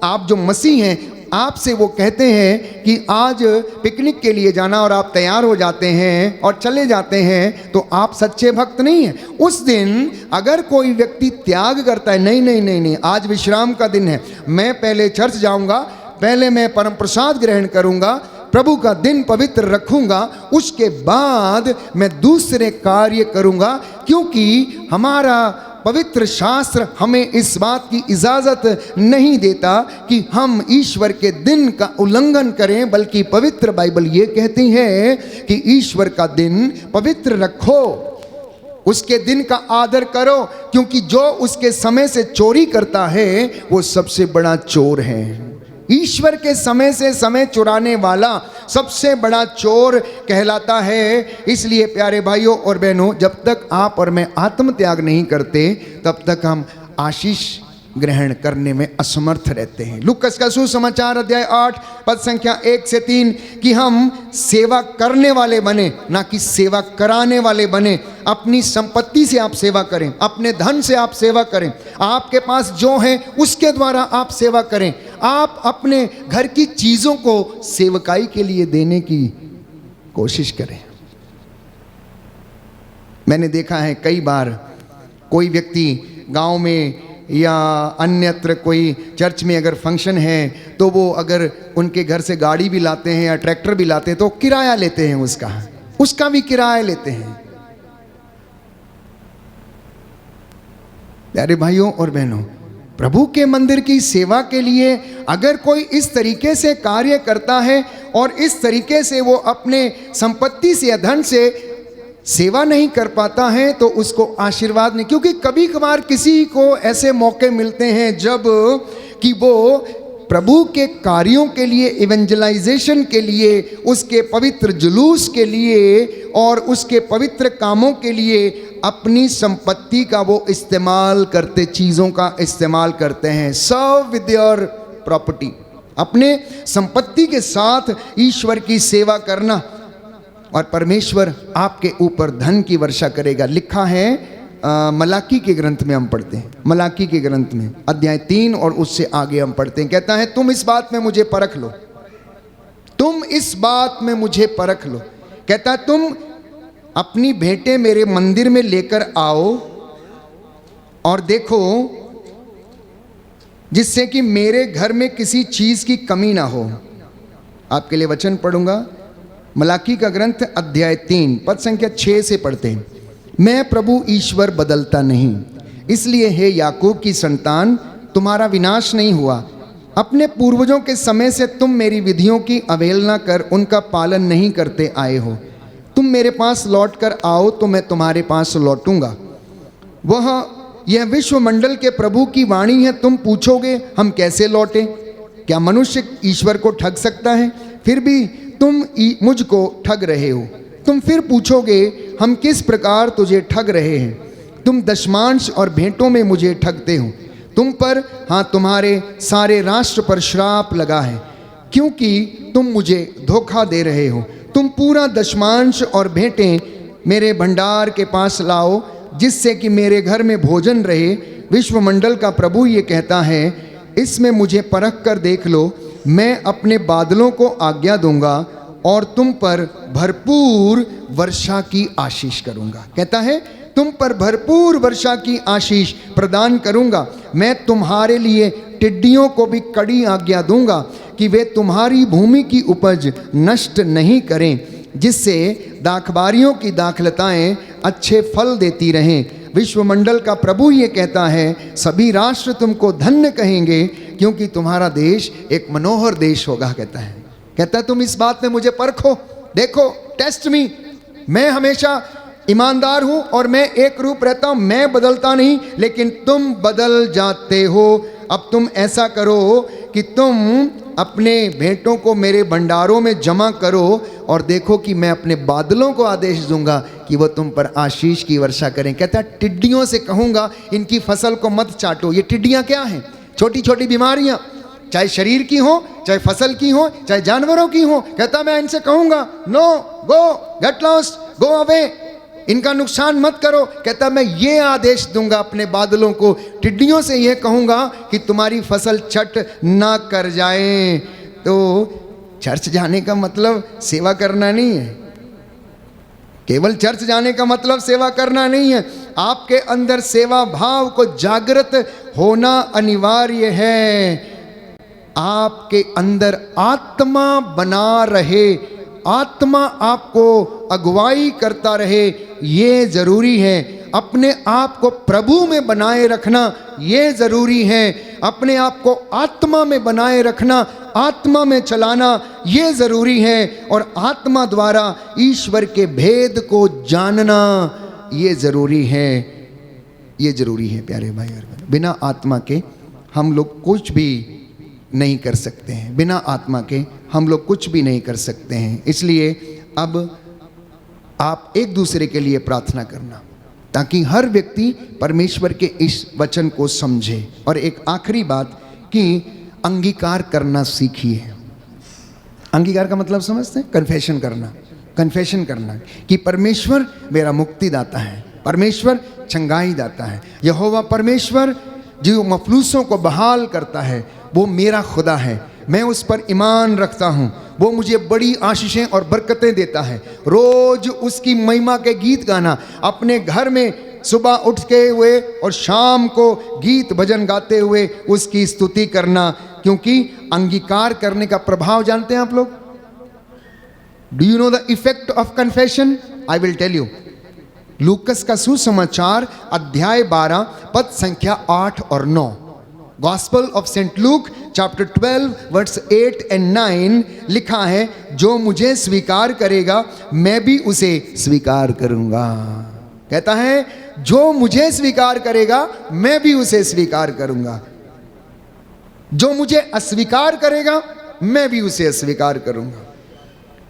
आप जो मसीह हैं, आपसे वो कहते हैं कि आज पिकनिक के लिए जाना और आप तैयार हो जाते हैं और चले जाते हैं, तो आप सच्चे भक्त नहीं हैं। उस दिन अगर कोई व्यक्ति त्याग करता है, नहीं नहीं नहीं नहीं, आज विश्राम का दिन है, मैं पहले चर्च जाऊंगा, पहले मैं परम प्रसाद ग्रहण करूंगा, प्रभु का दिन पवित्र रखूंगा, उसके बाद मैं दूसरे कार्य करूंगा, क्योंकि हमारा पवित्र शास्त्र हमें इस बात की इजाज़त नहीं देता कि हम ईश्वर के दिन का उल्लंघन करें, बल्कि पवित्र बाइबल ये कहती है कि ईश्वर का दिन पवित्र रखो, उसके दिन का आदर करो, क्योंकि जो उसके समय से चोरी करता है वो सबसे बड़ा चोर है। ईश्वर के समय से समय चुराने वाला सबसे बड़ा चोर कहलाता है। इसलिए प्यारे भाइयों और बहनों, जब तक आप और मैं आत्म त्याग नहीं करते तब तक हम आशीष ग्रहण करने में असमर्थ रहते हैं। लूकस का सुसमाचार अध्याय 8 पद संख्या 1 से 3 कि हम सेवा करने वाले बने, ना कि सेवा कराने वाले बने। अपनी संपत्ति से आप सेवा करें, अपने धन से आप सेवा करें, आपके पास जो है उसके द्वारा आप सेवा करें। आप अपने घर की चीज़ों को सेवकाई के लिए देने की कोशिश करें। मैंने देखा है कई बार कोई व्यक्ति गांव में या अन्यत्र कोई चर्च में अगर फंक्शन है तो वो अगर उनके घर से गाड़ी भी लाते हैं या ट्रैक्टर भी लाते हैं तो किराया लेते हैं, उसका भी किराया लेते हैं। प्यारे भाइयों और बहनों, प्रभु के मंदिर की सेवा के लिए अगर कोई इस तरीके से कार्य करता है और इस तरीके से वो अपने संपत्ति से या धन से सेवा नहीं कर पाता है तो उसको आशीर्वाद नहीं। क्योंकि कभी कभार किसी को ऐसे मौके मिलते हैं जब कि वो प्रभु के कार्यों के लिए, इवेंजलाइजेशन के लिए, उसके पवित्र जुलूस के लिए और उसके पवित्र कामों के लिए अपनी संपत्ति का वो इस्तेमाल करते, चीज़ों का इस्तेमाल करते हैं। सर्व विद योर प्रॉपर्टी, अपने संपत्ति के साथ ईश्वर की सेवा करना और परमेश्वर आपके ऊपर धन की वर्षा करेगा। लिखा है मलाकी के ग्रंथ में, हम पढ़ते हैं मलाकी के ग्रंथ में अध्याय 3 और उससे आगे हम पढ़ते हैं। कहता है तुम इस बात में मुझे परख लो, तुम इस बात में मुझे परख लो। कहता है तुम अपनी भेंटें मेरे मंदिर में लेकर आओ और देखो जिससे कि मेरे घर में किसी चीज़ की कमी ना हो। आपके लिए वचन पढ़ूंगा, मलाकी का ग्रंथ अध्याय 3 पद संख्या 6 से पढ़ते हैं। मैं प्रभु ईश्वर बदलता नहीं, इसलिए हे याकूब की संतान तुम्हारा विनाश नहीं हुआ। अपने पूर्वजों के समय से तुम मेरी विधियों की अवहेलना कर उनका पालन नहीं करते आए हो। तुम मेरे पास लौट कर आओ तो मैं तुम्हारे पास लौटूंगा। यह विश्वमंडल के प्रभु की वाणी है। तुम पूछोगे हम कैसे लौटें? क्या मनुष्य ईश्वर को ठग सकता है? फिर भी तुम मुझको ठग रहे हो। तुम फिर पूछोगे हम किस प्रकार तुझे ठग रहे हैं? तुम दशमांश और भेंटों में मुझे ठगते हो। तुम पर, हाँ तुम्हारे सारे राष्ट्र पर श्राप लगा है, क्योंकि तुम मुझे धोखा दे रहे हो। तुम पूरा दशमांश और भेंटें मेरे भंडार के पास लाओ, जिससे कि मेरे घर में भोजन रहे। विश्वमंडल का प्रभु ये कहता है, इसमें मुझे परख कर देख लो। मैं अपने बादलों को आज्ञा दूंगा और तुम पर भरपूर वर्षा की आशीष करूंगा। कहता है तुम पर भरपूर वर्षा की आशीष प्रदान करूंगा। मैं तुम्हारे लिए टिड्डियों को भी कड़ी आज्ञा दूंगा कि वे तुम्हारी भूमि की उपज नष्ट नहीं करें, जिससे दाखबारियों की दाखलताएं अच्छे फल देती रहें। विश्वमंडल का प्रभु ये कहता है, सभी राष्ट्र तुमको धन्य कहेंगे, क्योंकि तुम्हारा देश एक मनोहर देश होगा। कहता है तुम इस बात में मुझे परखो, देखो, टेस्ट मी। मैं हमेशा ईमानदार हूं और मैं एक रूप रहता हूं, मैं बदलता नहीं, लेकिन तुम बदल जाते हो। अब तुम ऐसा करो कि तुम अपने भेंटों को मेरे भंडारों में जमा करो और देखो कि मैं अपने बादलों को आदेश दूंगा कि वो तुम पर आशीष की वर्षा करें। कहता है टिड्डियों से कहूंगा इनकी फसल को मत चाटो। ये टिड्डियां क्या हैं? छोटी छोटी बीमारियां, चाहे शरीर की हो, चाहे फसल की हो, चाहे जानवरों की हो। कहता मैं इनसे कहूंगा, नो, गो, गेट लॉस्ट, गो अवे, इनका नुकसान मत करो। कहता मैं ये आदेश दूंगा अपने बादलों को, टिड्डियों से यह कहूंगा कि तुम्हारी फसल चट ना कर जाए। तो चर्च जाने का मतलब सेवा करना नहीं है। केवल चर्च जाने का मतलब सेवा करना नहीं है। आपके अंदर सेवा भाव को जागृत होना अनिवार्य है। आपके अंदर आत्मा बना रहे, आत्मा आपको अगुवाई करता रहे, ये जरूरी है। अपने आप को प्रभु में बनाए रखना ये जरूरी है। अपने आप को आत्मा में बनाए रखना, आत्मा में चलाना ये जरूरी है। और आत्मा द्वारा ईश्वर के भेद को जानना ये जरूरी है। ये जरूरी है प्यारे भाई और बहन। बिना आत्मा के हम लोग कुछ भी नहीं कर सकते हैं। बिना आत्मा के हम लोग कुछ भी नहीं कर सकते हैं। इसलिए अब आप एक दूसरे के लिए प्रार्थना करना, ताकि हर व्यक्ति परमेश्वर के इस वचन को समझे। और एक आखिरी बात कि अंगीकार करना सीखिए। अंगीकार का मतलब समझते हैं? कन्फेशन करना। कन्फेशन करना कि परमेश्वर मेरा मुक्तिदाता है, परमेश्वर चंगाई दाता है। यहोवा परमेश्वर जो मफलूसों को बहाल करता है वो मेरा खुदा है। मैं उस पर ईमान रखता हूँ। वो मुझे बड़ी आशीषें और बरकतें देता है। रोज उसकी महिमा के गीत गाना, अपने घर में सुबह उठ के हुए और शाम को गीत भजन गाते हुए उसकी स्तुति करना, क्योंकि अंगीकार करने का प्रभाव जानते हैं आप लोग? Do you know the effect of confession? I will tell you. लूकस का सुसमाचार अध्याय 12 पद संख्या 8 और 9। Gospel of saint Luke chapter 12 verse 8 and 9 लिखा है, जो मुझे स्वीकार करेगा मैं भी उसे स्वीकार करूंगा। कहता है जो मुझे स्वीकार करेगा मैं भी उसे स्वीकार करूंगा। जो मुझे अस्वीकार करेगा मैं भी उसे अस्वीकार करूंगा।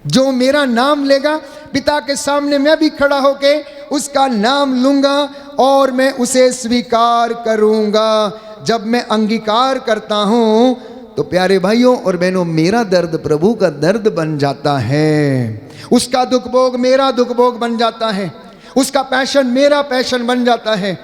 जो मेरा नाम लेगा पिता के सामने मैं भी खड़ा होके उसका नाम लूंगा और मैं उसे स्वीकार करूंगा। जब मैं अंगीकार करता हूं तो प्यारे भाइयों और बहनों, मेरा दर्द प्रभु का दर्द बन जाता है। उसका दुख भोग मेरा दुख भोग बन जाता है। उसका पैशन मेरा पैशन बन जाता है।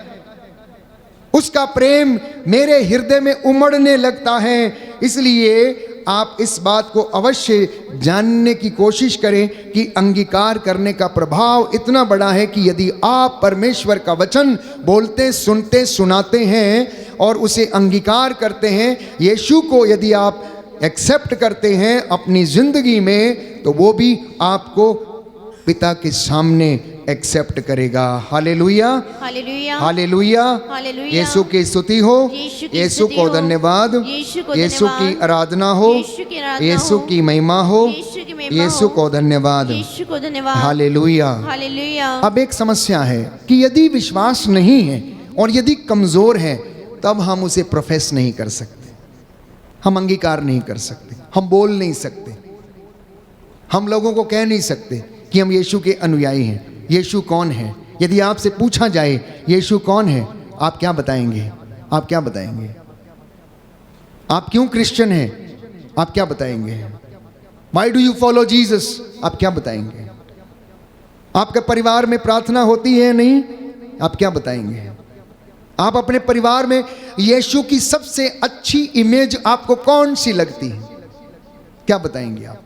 उसका प्रेम मेरे हृदय में उमड़ने लगता है। इसलिए आप इस बात को अवश्य जानने की कोशिश करें कि अंगीकार करने का प्रभाव इतना बड़ा है कि यदि आप परमेश्वर का वचन बोलते, सुनते, सुनाते हैं और उसे अंगीकार करते हैं, यीशु को यदि आप एक्सेप्ट करते हैं अपनी जिंदगी में, तो वो भी आपको पिता के सामने एक्सेप्ट करेगा। Hallelujah, hallelujah, hallelujah. हालेलुया। यीशु की स्तुति हो, यीशु की यीशु स्तुति को हो, धन्यवाद, यीशु को यीशु धन्यवाद, की आराधना हो, यीशु की आराधना यीशु हो, की महिमा हो, यीशु की महिमा यीशु हो, को धन्यवाद। यीशु को धन्यवाद। हालेलुया। हालेलुया। अब एक समस्या है कि यदि विश्वास नहीं है और यदि कमजोर है, तब हम उसे प्रोफेस नहीं कर सकते, हम अंगीकार नहीं कर सकते, हम बोल नहीं सकते, हम लोगों को कह नहीं सकते कि हम यीशु के अनुयायी हैं। यीशु कौन है? यदि आपसे पूछा जाए यीशु कौन है, आप क्या बताएंगे? आप क्या बताएंगे? आप क्यों क्रिश्चियन हैं? आप क्या बताएंगे? Why do you follow Jesus? आप क्या बताएंगे? आपके परिवार में प्रार्थना होती है नहीं? आप क्या बताएंगे? आप अपने परिवार में यीशु की सबसे अच्छी इमेज आपको कौन सी लगती है? क्या बताएंगे आप?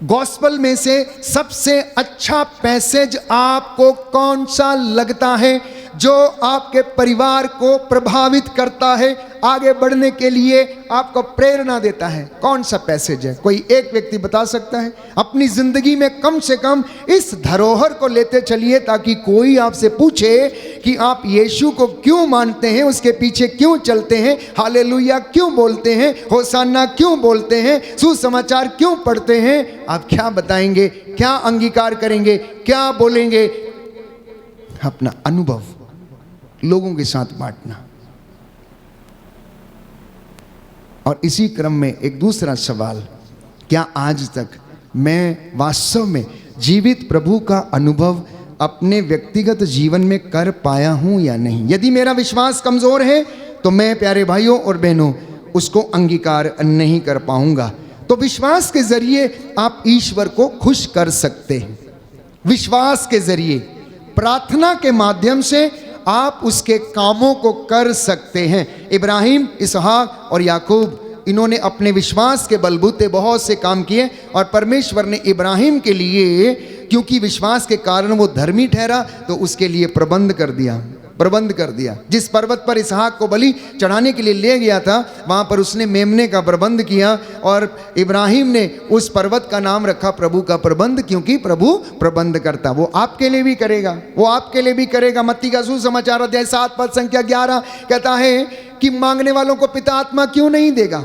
गॉस्पल में से सबसे अच्छा पैसेज आपको कौन सा लगता है जो आपके परिवार को प्रभावित करता है, आगे बढ़ने के लिए आपको प्रेरणा देता है? कौन सा पैसेज है? कोई एक व्यक्ति बता सकता है? अपनी जिंदगी में कम से कम इस धरोहर को लेते चलिए ताकि कोई आपसे पूछे कि आप यीशु को क्यों मानते हैं, उसके पीछे क्यों चलते हैं, हालेलुया क्यों बोलते हैं, होसाना क्यों बोलते हैं, सुसमाचार क्यों पढ़ते हैं? आप क्या बताएंगे? क्या अंगीकार करेंगे? क्या बोलेंगे? अपना अनुभव लोगों के साथ बांटना। और इसी क्रम में एक दूसरा सवाल, क्या आज तक मैं वास्तव में जीवित प्रभु का अनुभव अपने व्यक्तिगत जीवन में कर पाया हूं या नहीं? यदि मेरा विश्वास कमजोर है तो मैं, प्यारे भाइयों और बहनों, उसको अंगीकार नहीं कर पाऊंगा। तो विश्वास के जरिए आप ईश्वर को खुश कर सकते हैं। विश्वास के जरिए, प्रार्थना के माध्यम से आप उसके कामों को कर सकते हैं। इब्राहिम, इसहाक और याकूब, इन्होंने अपने विश्वास के बलबूते बहुत से काम किए और परमेश्वर ने इब्राहिम के लिए, क्योंकि विश्वास के कारण वो धर्मी ठहरा, तो उसके लिए प्रबंध कर दिया। जिस पर्वत पर इसहाक को बलि चढ़ाने के लिए ले गया था, वहाँ पर उसने मेमने का प्रबंध किया और इब्राहिम ने उस पर्वत का नाम रखा प्रभु का प्रबंध, क्योंकि प्रभु प्रबंध करता। वो आपके लिए भी करेगा। मत्ती का सुसमाचार अध्याय 7 पद संख्या 11 कहता है कि मांगने वालों को पिता आत्मा क्यों नहीं देगा?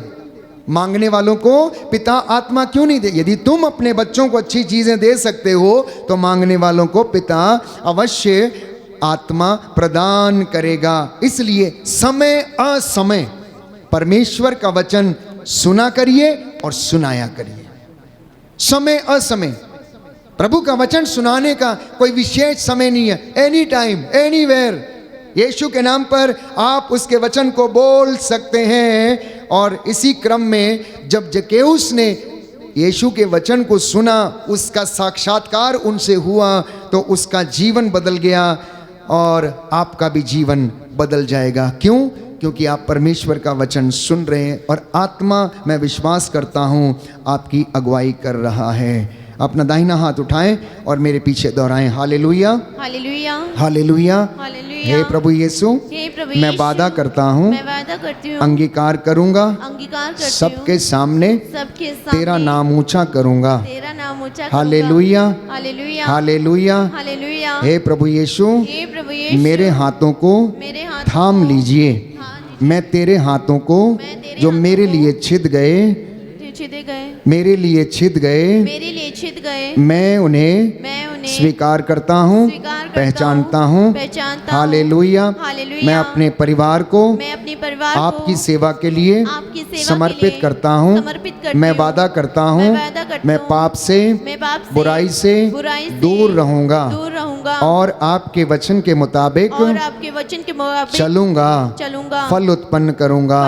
मांगने वालों को पिता आत्मा क्यों नहीं दे? यदि तुम अपने बच्चों को अच्छी चीजें दे सकते हो तो मांगने वालों को पिता अवश्य आत्मा प्रदान करेगा। इसलिए समय असमय परमेश्वर का वचन सुना करिए और सुनाया करिए। समय असमय प्रभु का वचन सुनाने का कोई विशेष समय नहीं है। एनी टाइम, एनीवेयर यीशु के नाम पर आप उसके वचन को बोल सकते हैं। और इसी क्रम में जब जक्केउस ने यीशु के वचन को सुना, उसका साक्षात्कार उनसे हुआ, तो उसका जीवन बदल गया और आपका भी जीवन बदल जाएगा। क्यों? क्योंकि आप परमेश्वर का वचन सुन रहे हैं और आत्मा, मैं विश्वास करता हूँ, आपकी अगुवाई कर रहा है। अपना दाहिना हाथ उठाएं और मेरे पीछे दोहराएं, हालेलुया, हालेलुया, हालेलुया। हालेलुया। हे प्रभु यीशु, हे प्रभु मैं यीशु, वादा करता हूँ, मैं वादा करती हूँ, अंगीकार करूंगा, अंगीकार करती हूँ, सबके सामने तेरा नाम ऊंचा करूंगा। तेरा नाम ऊंचा करूंगा। Hallelujah, hallelujah, hallelujah. हालेलुया। हे प्रभु यीशु, हे प्रभु यीशु, मेरे हाथों को मेरे हाथ थाम लीजिए। मैं तेरे हाथों को जो मेरे लिए छिद गए, मेरे लिए छिद गए, मैं उन्हें स्वीकार करता हूँ, पहचानता हूँ। हालेलुया। मैं अपने परिवार को आपकी सेवा के लिए समर्पित करता हूँ। मैं वादा करता हूँ, मैं पाप से, बुराई से दूर रहूँगा और आपके वचन के मुताबिक चलूँगा, फल उत्पन्न करूँगा।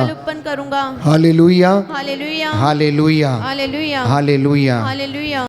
Hallelujah, hallelujah, hallelujah, hallelujah, hallelujah. Hallelujah.